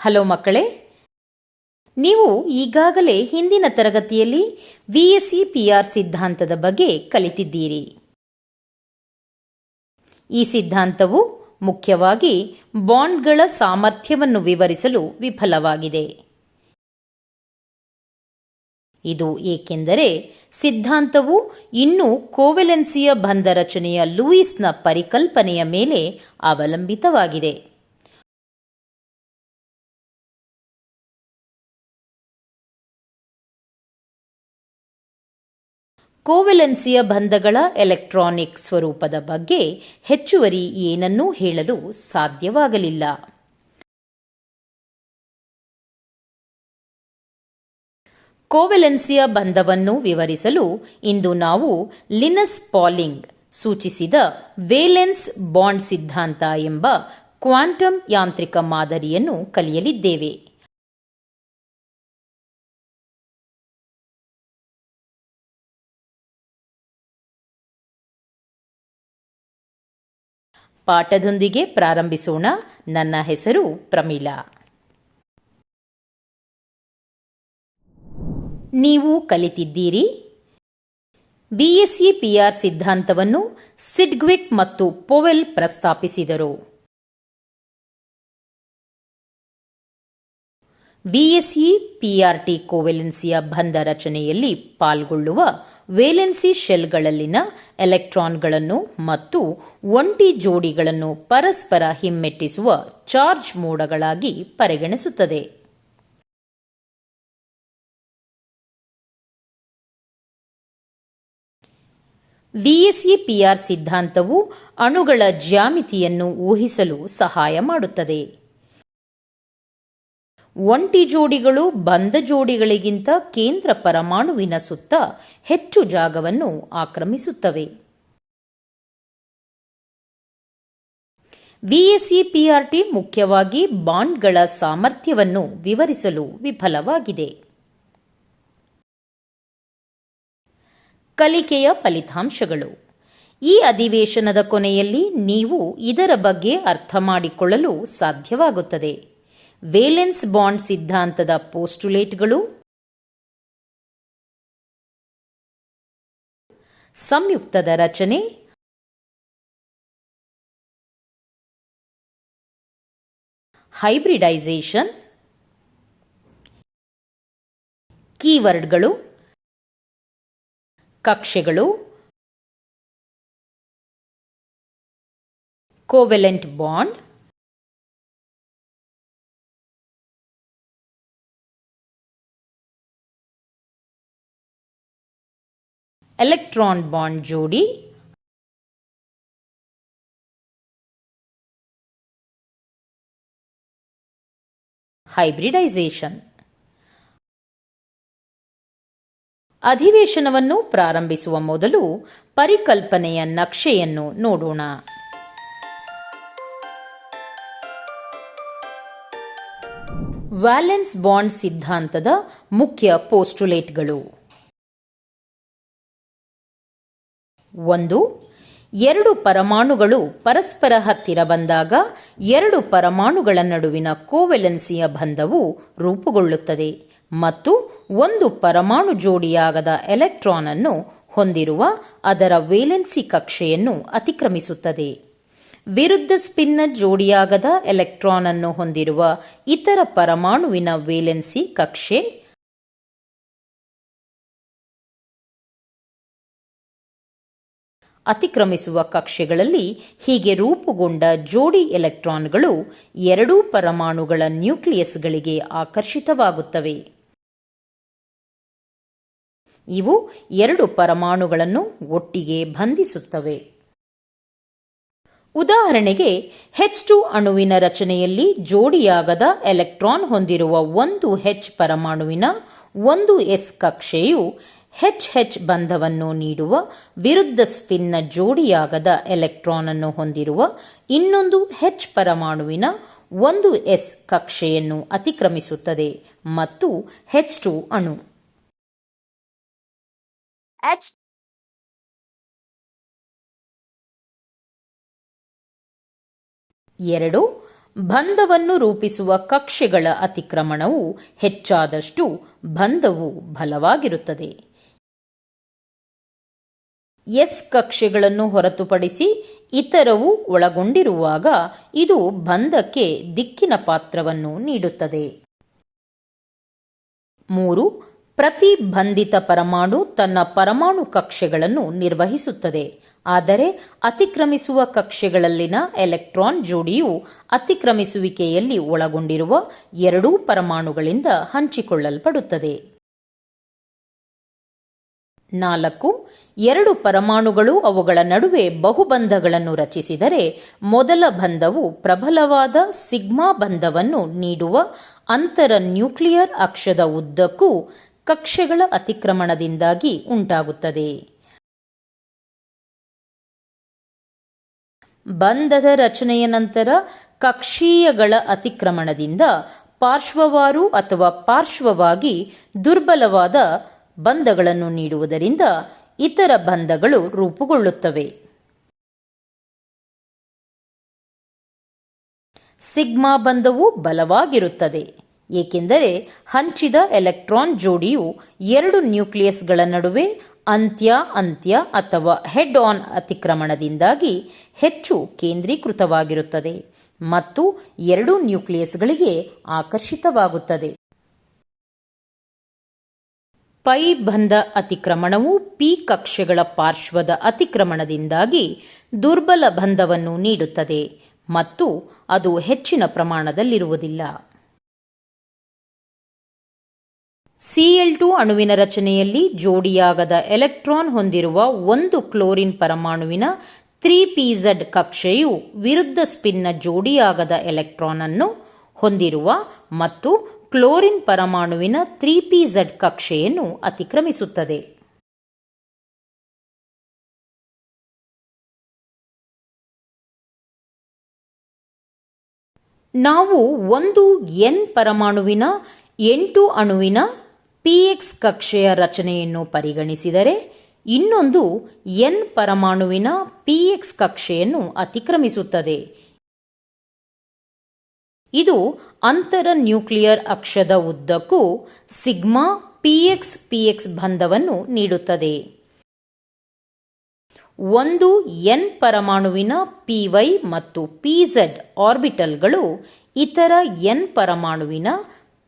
Hello ಮಕ್ಕಳೇ, ನೀವು ಈಗಾಗಲೇ ಹಿಂದಿನ ತರಗತಿಯಲ್ಲಿ VSEPR ಸಿದ್ಧಾಂತದ ಬಗ್ಗೆ ಕಲಿತಿದ್ದೀರಿ. ಈ ಸಿದ್ಧಾಂತವು ಮುಖ್ಯವಾಗಿ ಬಾಂಡ್ಗಳ ಸಾಮರ್ಥ್ಯವನ್ನು ವಿವರಿಸಲು ವಿಫಲವಾಗಿದೆ. ಇದು ಏಕೆಂದರೆ ಸಿದ್ಧಾಂತವು ಇನ್ನೂ ಕೋವೆಲೆನ್ಸಿಯ ಬಂಧ ರಚನೆಯ ಲೂಯಿಸ್ನ ಪರಿಕಲ್ಪನೆಯ ಮೇಲೆ ಅವಲಂಬಿತವಾಗಿದೆ. ಕೋವೆಲೆನ್ಸಿಯ ಬಂಧಗಳ ಎಲೆಕ್ಟ್ರಾನಿಕ್ ಸ್ವರೂಪದ ಬಗ್ಗೆ ಹೆಚ್ಚುವರಿ ಏನನ್ನೂ ಹೇಳಲು ಸಾಧ್ಯವಾಗಲಿಲ್ಲ. ಕೋವೆಲೆನ್ಸಿಯ ಬಂಧವನ್ನು ವಿವರಿಸಲು ಇಂದು ನಾವು ಲಿನಸ್ ಪಾಲಿಂಗ್ ಸೂಚಿಸಿದ ವೇಲೆನ್ಸ್ ಬಾಂಡ್ ಸಿದ್ಧಾಂತ ಎಂಬ ಕ್ವಾಂಟಮ್ ಯಾಂತ್ರಿಕ ಮಾದರಿಯನ್ನು ಕಲಿಯಲಿದ್ದೇವೆ. ಪಾಠದೊಂದಿಗೆ ಪ್ರಾರಂಭಿಸೋಣ. ನನ್ನ ಹೆಸರು ಪ್ರಮೀಳಾ. ನೀವು ಕಲಿತಿದ್ದೀರಿ VSEPR ಸಿದ್ಧಾಂತವನ್ನು ಸಿಡ್ಗ್ವಿಕ್ ಮತ್ತು ಪೊವೆಲ್ ಪ್ರಸ್ತಾಪಿಸಿದರು. VSEPRT ಕೋವೆಲೆನ್ಸಿಯ ಬಂಧ ರಚನೆಯಲ್ಲಿ ಪಾಲ್ಗೊಳ್ಳುವ ವೇಲೆನ್ಸಿ ಶೆಲ್ಗಳಲ್ಲಿನ ಎಲೆಕ್ಟ್ರಾನ್ಗಳನ್ನು ಮತ್ತು ಒಂಟಿ ಜೋಡಿಗಳನ್ನು ಪರಸ್ಪರ ಹಿಮ್ಮೆಟ್ಟಿಸುವ ಚಾರ್ಜ್ ಮೋಡಗಳಾಗಿ ಪರಿಗಣಿಸುತ್ತದೆ. VSEPR ಸಿದ್ಧಾಂತವು ಅಣುಗಳ ಜ್ಯಾಮಿತಿಯನ್ನು ಊಹಿಸಲು ಸಹಾಯ ಮಾಡುತ್ತದೆ. ಒಂಟಿ ಜೋಡಿಗಳು ಬಂಧ ಜೋಡಿಗಳಿಗಿಂತ ಕೇಂದ್ರ ಪರಮಾಣುವಿನ ಸುತ್ತ ಹೆಚ್ಚು ಜಾಗವನ್ನು ಆಕ್ರಮಿಸುತ್ತವೆ. VSEPRT ಮುಖ್ಯವಾಗಿ ಬಾಂಡ್ಗಳ ಸಾಮರ್ಥ್ಯವನ್ನು ವಿವರಿಸಲು ವಿಫಲವಾಗಿದೆ. ಕಲಿಕೆಯ ಫಲಿತಾಂಶಗಳು. ಈ ಅಧಿವೇಶನದ ಕೊನೆಯಲ್ಲಿ ನೀವು ಇದರ ಬಗ್ಗೆ ಅರ್ಥ ಮಾಡಿಕೊಳ್ಳಲು ಸಾಧ್ಯವಾಗುತ್ತದೆ. ವೇಲೆನ್ಸ್ ಬಾಂಡ್ ಸಿದ್ಧಾಂತದ ಪೋಸ್ಟುಲೇಟ್ಗಳು, ಸಂಯುಕ್ತದ ರಚನೆ, ಹೈಬ್ರಿಡೈಸೇಷನ್, ಕೀವರ್ಡ್ಗಳು, ಕಕ್ಷೆಗಳು, ಕೋವೆಲೆಂಟ್ ಬಾಂಡ್, ಎಲೆಕ್ಟ್ರಾನ್ ಬಾಂಡ್ ಜೋಡಿ, ಹೈಬ್ರಿಡೈಸೇಷನ್. ಅಧಿವೇಶನವನ್ನು ಪ್ರಾರಂಭಿಸುವ ಮೊದಲು ಪರಿಕಲ್ಪನೆಯ ನಕ್ಷೆಯನ್ನು ನೋಡೋಣ. ವ್ಯಾಲೆನ್ಸ್ ಬಾಂಡ್ ಸಿದ್ಧಾಂತದ ಮುಖ್ಯ ಪೋಸ್ಟುಲೇಟ್ಗಳು. 1. ಎರಡು ಪರಮಾಣುಗಳು ಪರಸ್ಪರ ಹತ್ತಿರ ಬಂದಾಗ ಎರಡು ಪರಮಾಣುಗಳ ನಡುವಿನ ಕೋವೆಲೆನ್ಸಿಯ ಬಂಧವು ರೂಪುಗೊಳ್ಳುತ್ತದೆ ಮತ್ತು ಒಂದು ಪರಮಾಣು ಜೋಡಿಯಾಗದ ಎಲೆಕ್ಟ್ರಾನ್ ಅನ್ನು ಹೊಂದಿರುವ ಅದರ ವೇಲೆನ್ಸಿ ಕಕ್ಷೆಯನ್ನು ಅತಿಕ್ರಮಿಸುತ್ತದೆ. ವಿರುದ್ಧ ಸ್ಪಿನ್ನ ಜೋಡಿಯಾಗದ ಎಲೆಕ್ಟ್ರಾನ್ ಅನ್ನು ಹೊಂದಿರುವ ಇತರ ಪರಮಾಣುವಿನ ವೇಲೆನ್ಸಿ ಕಕ್ಷೆ ಅತಿಕ್ರಮಿಸುವ ಕಕ್ಷೆಗಳಲ್ಲಿ ಹೀಗೆ ರೂಪುಗೊಂಡ ಜೋಡಿ ಎಲೆಕ್ಟ್ರಾನ್ಗಳು ಎರಡೂ ಪರಮಾಣುಗಳ ನ್ಯೂಕ್ಲಿಯಸ್ಗಳಿಗೆ ಆಕರ್ಷಿತವಾಗುತ್ತವೆ. ಇವು ಎರಡು ಪರಮಾಣುಗಳನ್ನು ಒಟ್ಟಿಗೆ ಬಂಧಿಸುತ್ತವೆ. ಉದಾಹರಣೆಗೆ H2 ಅಣುವಿನ ರಚನೆಯಲ್ಲಿ ಜೋಡಿಯಾಗದ ಎಲೆಕ್ಟ್ರಾನ್ ಹೊಂದಿರುವ ಒಂದು H ಪರಮಾಣುವಿನ ಒಂದು S ಕಕ್ಷೆಯು HH ಬಂಧವನ್ನು ನೀಡುವ ವಿರುದ್ಧ ಸ್ಪಿನ್ನ ಜೋಡಿಯಾಗದ ಎಲೆಕ್ಟ್ರಾನ್ ಅನ್ನು ಹೊಂದಿರುವ ಇನ್ನೊಂದು H ಪರಮಾಣುವಿನ ಒಂದು S ಕಕ್ಷೆಯನ್ನು ಅತಿಕ್ರಮಿಸುತ್ತದೆ ಮತ್ತು H2 ಅಣು ಎರಡು ಬಂಧವನ್ನು ರೂಪಿಸುವ ಕಕ್ಷೆಗಳ ಅತಿಕ್ರಮಣವು ಹೆಚ್ಚಾದಷ್ಟು ಬಂಧವು ಬಲವಾಗಿರುತ್ತದೆ. ಎಸ್ ಕಕ್ಷೆಗಳನ್ನು ಹೊರತುಪಡಿಸಿ ಇತರವು ಒಳಗೊಂಡಿರುವಾಗ ಇದು ಬಂಧಕ್ಕೆ ದಿಕ್ಕಿನ ಪಾತ್ರವನ್ನು ನೀಡುತ್ತದೆ. 3. ಪ್ರತಿ ಬಂಧಿತ ಪರಮಾಣು ತನ್ನ ಪರಮಾಣು ಕಕ್ಷೆಗಳನ್ನು ನಿರ್ವಹಿಸುತ್ತದೆ. ಆದರೆ ಅತಿಕ್ರಮಿಸುವ ಕಕ್ಷೆಗಳಲ್ಲಿನ ಎಲೆಕ್ಟ್ರಾನ್ ಜೋಡಿಯು ಅತಿಕ್ರಮಿಸುವಿಕೆಯಲ್ಲಿ ಒಳಗೊಂಡಿರುವ ಎರಡೂ ಪರಮಾಣುಗಳಿಂದ ಹಂಚಿಕೊಳ್ಳಲ್ಪಡುತ್ತದೆ. 4. ಎರಡು ಪರಮಾಣುಗಳು ಅವುಗಳ ನಡುವೆ ಬಹುಬಂಧಗಳನ್ನು ರಚಿಸಿದರೆ ಮೊದಲ ಬಂಧವು ಪ್ರಬಲವಾದ ಸಿಗ್ಮಾ ಬಂಧವನ್ನು ನೀಡುವ ಅಂತರ ನ್ಯೂಕ್ಲಿಯರ್ ಅಕ್ಷದ ಉದ್ದಕ್ಕೂ ಕಕ್ಷೆಗಳ ಅತಿಕ್ರಮಣದಿಂದಾಗಿ ಉಂಟಾಗುತ್ತದೆ. ಬಂಧದ ರಚನೆಯ ನಂತರ ಕಕ್ಷೀಯಗಳ ಅತಿಕ್ರಮಣದಿಂದ ಪಾರ್ಶ್ವವಾರು ಅಥವಾ ಪಾರ್ಶ್ವವಾಗಿ ದುರ್ಬಲವಾದ ಬಂಧಗಳನ್ನು ನೀಡುವುದರಿಂದ ಇತರ ಬಂಧಗಳು ರೂಪುಗೊಳ್ಳುತ್ತವೆ. ಸಿಗ್ಮಾ ಬಂಧವು ಬಲವಾಗಿರುತ್ತದೆ ಏಕೆಂದರೆ ಹಂಚಿದ ಎಲೆಕ್ಟ್ರಾನ್ ಜೋಡಿಯು ಎರಡು ನ್ಯೂಕ್ಲಿಯಸ್ಗಳ ನಡುವೆ ಅಂತ್ಯ ಅಥವಾ ಹೆಡ್ ಆನ್ ಅತಿಕ್ರಮಣದಿಂದಾಗಿ ಹೆಚ್ಚು ಕೇಂದ್ರೀಕೃತವಾಗಿರುತ್ತದೆ ಮತ್ತು ಎರಡೂ ನ್ಯೂಕ್ಲಿಯಸ್ಗಳಿಗೆ ಆಕರ್ಷಿತವಾಗುತ್ತದೆ. ಪೈ ಬಂಧ ಅತಿಕ್ರಮಣವು ಪಿ ಕಕ್ಷೆಗಳ ಪಾರ್ಶ್ವದ ಅತಿಕ್ರಮಣದಿಂದಾಗಿ ದುರ್ಬಲ ಬಂಧವನ್ನು ನೀಡುತ್ತದೆ ಮತ್ತು ಅದು ಹೆಚ್ಚಿನ ಪ್ರಮಾಣದಲ್ಲಿರುವುದಿಲ್ಲ. Cl2 ಅಣುವಿನ ರಚನೆಯಲ್ಲಿ ಜೋಡಿಯಾಗದ ಎಲೆಕ್ಟ್ರಾನ್ ಹೊಂದಿರುವ ಒಂದು ಕ್ಲೋರಿನ್ ಪರಮಾಣುವಿನ 3pz ಕಕ್ಷೆಯು ವಿರುದ್ಧ ಸ್ಪಿನ್ನ ಜೋಡಿಯಾಗದ ಎಲೆಕ್ಟ್ರಾನ್ ಅನ್ನು ಹೊಂದಿರುವ ಮತ್ತು ಕ್ಲೋರಿನ್ ಪರಮಾಣುವಿನ 3pz ಕಕ್ಷೆಯನ್ನು ಅತಿಕ್ರಮಿಸುತ್ತದೆ. ನಾವು ಒಂದು N ಪರಮಾಣುವಿನ N2 ಅಣುವಿನ px ಕಕ್ಷೆಯ ರಚನೆಯನ್ನು ಪರಿಗಣಿಸಿದರೆ ಇನ್ನೊಂದು N ಪರಮಾಣುವಿನ px ಕಕ್ಷೆಯನ್ನು ಅತಿಕ್ರಮಿಸುತ್ತದೆ. ಇದು ಅಂತರ ನ್ಯೂಕ್ಲಿಯರ್ ಅಕ್ಷದ ಉದ್ದಕ್ಕೂ ಸಿಗ್ಮಾ px ಬಂಧವನ್ನು ನೀಡುತ್ತದೆ. ಒಂದು N ಪರಮಾಣುವಿನ py ಮತ್ತು pz ಆರ್ಬಿಟಲ್ಗಳು ಇತರ N ಪರಮಾಣುವಿನ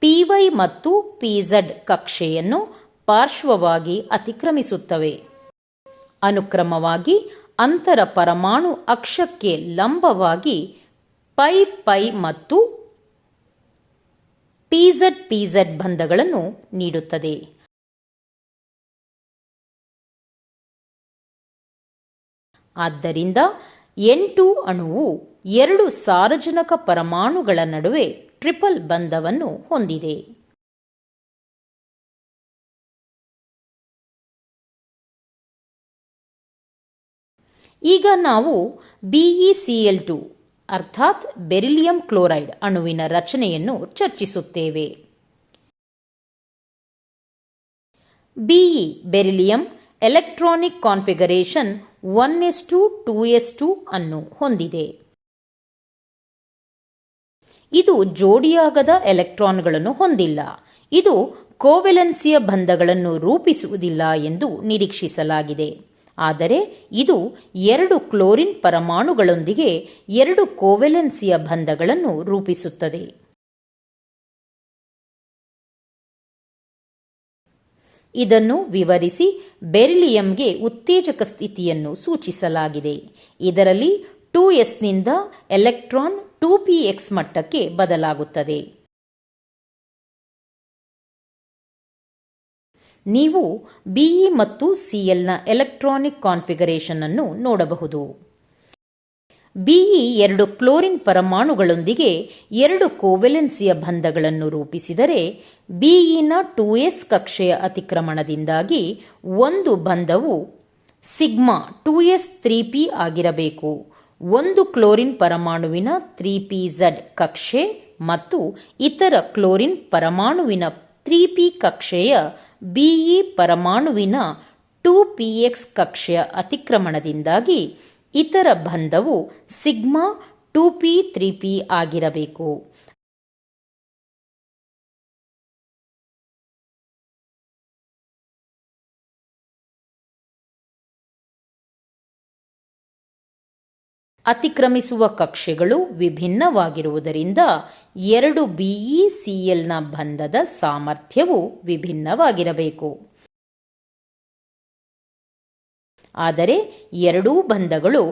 py ಮತ್ತು pz ಕಕ್ಷೆಯನ್ನು ಪಾರ್ಶ್ವವಾಗಿ ಅತಿಕ್ರಮಿಸುತ್ತವೆ. ಅನುಕ್ರಮವಾಗಿ ಅಂತರ ಪರಮಾಣು ಅಕ್ಷಕ್ಕೆ ಲಂಬವಾಗಿ ಪೈ ಮತ್ತು pz ಬಂಧಗಳನ್ನು ನೀಡುತ್ತದೆ. ಆದ್ದರಿಂದ N2 ಅಣುವು ಎರಡು ಸಾರಜನಕ ಪರಮಾಣುಗಳ ನಡುವೆ ಟ್ರಿಪಲ್ ಬಂಧವನ್ನು ಹೊಂದಿದೆ. ಈಗ ನಾವು BeCl2 ಅರ್ಥಾತ್ ಬೆರಿಲಿಯಂ ಕ್ಲೋರೈಡ್ ಅಣುವಿನ ರಚನೆಯನ್ನು ಚರ್ಚಿಸುತ್ತೇವೆ. Be beryllium electronic configuration 1s2 ಅನ್ನು ಹೊಂದಿದೆ. ಇದು ಜೋಡಿಯಾಗದ ಎಲೆಕ್ಟ್ರಾನ್ಗಳನ್ನು ಹೊಂದಿಲ್ಲ. ಇದು ಕೋವೆಲೆನ್ಸಿಯ ಬಂಧಗಳನ್ನು ರೂಪಿಸುವುದಿಲ್ಲ ಎಂದು ನಿರೀಕ್ಷಿಸಲಾಗಿದೆ. ಆದರೆ ಇದು ಎರಡು ಕ್ಲೋರಿನ್ ಪರಮಾಣುಗಳೊಂದಿಗೆ ಎರಡು ಕೋವೆಲೆನ್ಸಿಯ ಬಂಧಗಳನ್ನು ರೂಪಿಸುತ್ತದೆ. ಇದನ್ನು ವಿವರಿಸಿ ಬೆರಿಲಿಯಂಗೆ ಉತ್ತೇಜಕ ಸ್ಥಿತಿಯನ್ನು ಸೂಚಿಸಲಾಗಿದೆ. ಇದರಲ್ಲಿ 2s ನಿಂದ ಎಲೆಕ್ಟ್ರಾನ್ 2px ಮಟ್ಟಕ್ಕೆ ಬದಲಾಗುತ್ತದೆ. ನೀವು Be ಮತ್ತು Cl ನ ಎಲೆಕ್ಟ್ರಾನಿಕ್ ಕಾನ್ಫಿಗರೇಷನ್ ಅನ್ನು ನೋಡಬಹುದು. Be ಎರಡು ಕ್ಲೋರಿನ್ ಪರಮಾಣುಗಳೊಂದಿಗೆ ಎರಡು ಕೋವೆಲೆನ್ಸಿಯ ಬಂಧಗಳನ್ನು ರೂಪಿಸಿದರೆ Be ನ 2s ಕಕ್ಷೆಯ ಅತಿಕ್ರಮಣದಿಂದಾಗಿ ಒಂದು ಬಂಧವು ಸಿಗ್ಮಾ 2s 3p ಆಗಿರಬೇಕು. ಒಂದು ಕ್ಲೋರಿನ್ ಪರಮಾಣುವಿನ 3pz ಕಕ್ಷೆ ಮತ್ತು ಇತರ ಕ್ಲೋರಿನ್ ಪರಮಾಣುವಿನ 3p ಕಕ್ಷೆಯ Be ಪರಮಾಣುವಿನ 2px ಕಕ್ಷೆಯ ಅತಿಕ್ರಮಣದಿಂದಾಗಿ ಇತರ ಬಂಧವು ಸಿಗ್ಮಾ 2p 3p ಆಗಿರಬೇಕು. ಅತಿಕ್ರಮಿಸುವ ಕಕ್ಷೆಗಳು ವಿಭಿನ್ನವಾಗಿರುವುದರಿಂದ 2 BeClನ ಬಂಧದ ಸಾಮರ್ಥ್ಯವು ವಿಭಿನ್ನವಾಗಿರಬೇಕು. ಆದರೆ ಎರಡೂ ಬಂಧಗಳು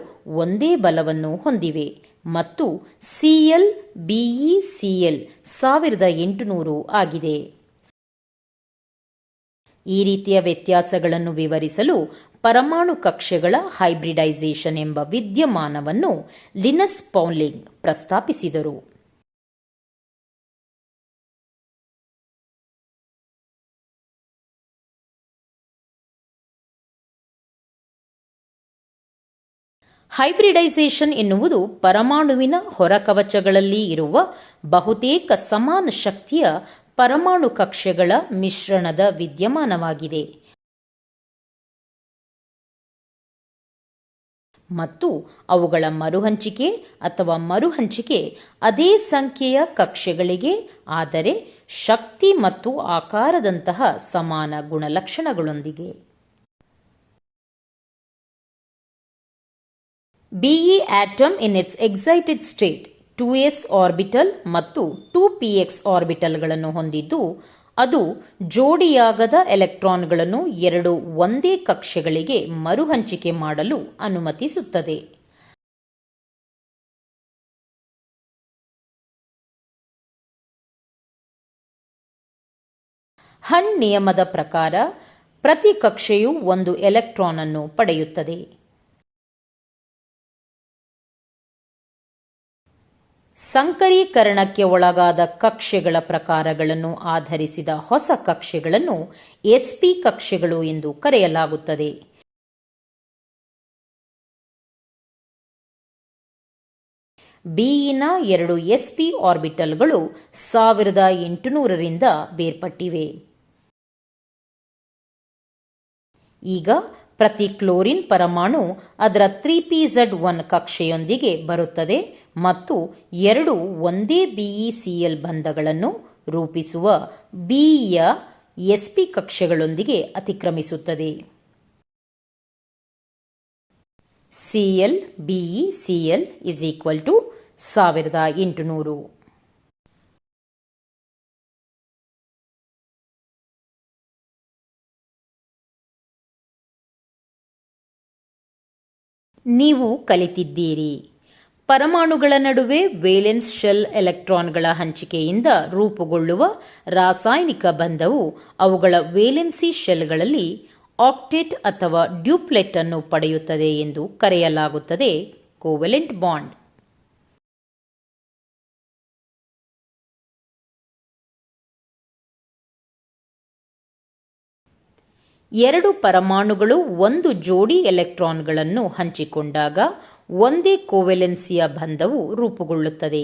ಒಂದೇ ಬಲವನ್ನು ಹೊಂದಿವೆ ಮತ್ತು Cl BeCl 1800 ಆಗಿದೆ. ಈ ರೀತಿಯ ವ್ಯತ್ಯಾಸಗಳನ್ನು ವಿವರಿಸಲು ಪರಮಾಣು ಕಕ್ಷೆಗಳ ಹೈಬ್ರಿಡೈಸೇಷನ್ ಎಂಬ ವಿದ್ಯಮಾನವನ್ನು ಲಿನಸ್ ಪೌಲಿಂಗ್ ಪ್ರಸ್ತಾಪಿಸಿದರು. ಹೈಬ್ರಿಡೈಸೇಷನ್ ಎನ್ನುವುದು ಪರಮಾಣುವಿನ ಹೊರಕವಚಗಳಲ್ಲಿ ಇರುವ ಬಹುತೇಕ ಸಮಾನ ಶಕ್ತಿಯ ಪರಮಾಣು ಕಕ್ಷೆಗಳ ಮಿಶ್ರಣದ ವಿದ್ಯಮಾನವಾಗಿದೆ ಮತ್ತು ಅವುಗಳ ಮರುಹಂಚಿಕೆ ಅಥವಾ ಮರುಹಂಚಿಕೆ ಅದೇ ಸಂಖ್ಯೆಯ ಕಕ್ಷೆಗಳಿಗೆ ಆದರೆ ಶಕ್ತಿ ಮತ್ತು ಆಕಾರದಂತಹ ಸಮಾನ ಗುಣಲಕ್ಷಣಗಳೊಂದಿಗೆ. Be atom in its excited state 2s orbital ಮತ್ತು 2px ಆರ್ಬಿಟಲ್ಗಳನ್ನು ಹೊಂದಿದ್ದು ಅದು ಜೋಡಿಯಾಗದ ಎಲೆಕ್ಟ್ರಾನ್ಗಳನ್ನು ಎರಡು ಒಂದೇ ಕಕ್ಷೆಗಳಿಗೆ ಮರುಹಂಚಿಕೆ ಮಾಡಲು ಅನುಮತಿಸುತ್ತದೆ. ಹನ್ ನಿಯಮದ ಪ್ರಕಾರ ಪ್ರತಿ ಕಕ್ಷೆಯು ಒಂದು ಎಲೆಕ್ಟ್ರಾನ್ ಅನ್ನು ಪಡೆಯುತ್ತದೆ. ಸಂಕರೀಕರಣಕ್ಕೆ ಒಳಗಾದ ಕಕ್ಷೆಗಳ ಪ್ರಕಾರಗಳನ್ನು ಆಧರಿಸಿದ ಹೊಸ ಕಕ್ಷೆಗಳನ್ನು sp ಕಕ್ಷೆಗಳು ಎಂದು ಕರೆಯಲಾಗುತ್ತದೆ. Beನ ಎರಡು sp ಆರ್ಬಿಟಲ್ಗಳು 1800 ರಿಂದ ಬೇರ್ಪಟ್ಟಿವೆ. ಈಗ ಪ್ರತಿ ಕ್ಲೋರಿನ್ ಪರಮಾಣು ಅದರ 3pz1 ಕಕ್ಷೆಯೊಂದಿಗೆ ಬರುತ್ತದೆ ಮತ್ತು ಎರಡು ಒಂದೇ BeCl ಬಂಧಗಳನ್ನು ರೂಪಿಸುವ Bಯ sp ಕಕ್ಷೆಗಳೊಂದಿಗೆ ಅತಿಕ್ರಮಿಸುತ್ತದೆ. Cl BeCl is equal to 1800. ನೀವು ಕಲಿತಿದ್ದೀರಿ. ಪರಮಾಣುಗಳ ನಡುವೆ ವೇಲೆನ್ಸ್ ಶೆಲ್ ಎಲೆಕ್ಟ್ರಾನ್ಗಳ ಹಂಚಿಕೆಯಿಂದ ರೂಪುಗೊಳ್ಳುವ ರಾಸಾಯನಿಕ ಬಂಧವು ಅವುಗಳ ವೇಲೆನ್ಸಿ ಶೆಲ್ಗಳಲ್ಲಿ ಆಕ್ಟೆಟ್ ಅಥವಾ ಡ್ಯೂಪ್ಲೆಟ್ ಅನ್ನು ಪಡೆಯುತ್ತದೆ ಎಂದು ಕರೆಯಲಾಗುತ್ತದೆ. Covalent bond. ಎರಡು ಪರಮಾಣುಗಳು ಒಂದು ಜೋಡಿ ಎಲೆಕ್ಟ್ರಾನ್ಗಳನ್ನು ಹಂಚಿಕೊಂಡಾಗ ಒಂದೇ ಕೋವೆಲೆನ್ಸಿಯ ಬಂಧವು ರೂಪುಗೊಳ್ಳುತ್ತದೆ.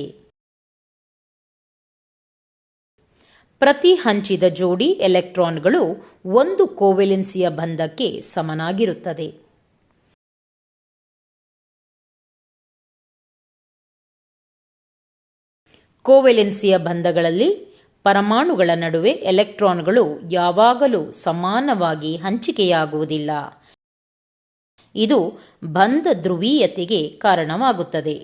ಪ್ರತಿ ಹಂಚಿದ ಜೋಡಿ ಎಲೆಕ್ಟ್ರಾನ್ಗಳು ಒಂದು ಕೋವೆಲೆನ್ಸಿಯ ಬಂಧಕ್ಕೆ ಸಮನಾಗಿರುತ್ತದೆ. ಕೋವೆಲೆನ್ಸಿಯ ಬಂಧಗಳಲ್ಲಿ ಪರಮಾಣುಗಳ ನಡುವೆ ಎಲೆಕ್ಟ್ರಾನ್ಗಳು ಯಾವಾಗಲೂ ಸಮಾನವಾಗಿ ಹಂಚಿಕೆಯಾಗುವುದಿಲ್ಲ. ಇದು ಬಂಧ ಧ್ರುವೀಯತೆಗೆ ಕಾರಣವಾಗುತ್ತದೆ.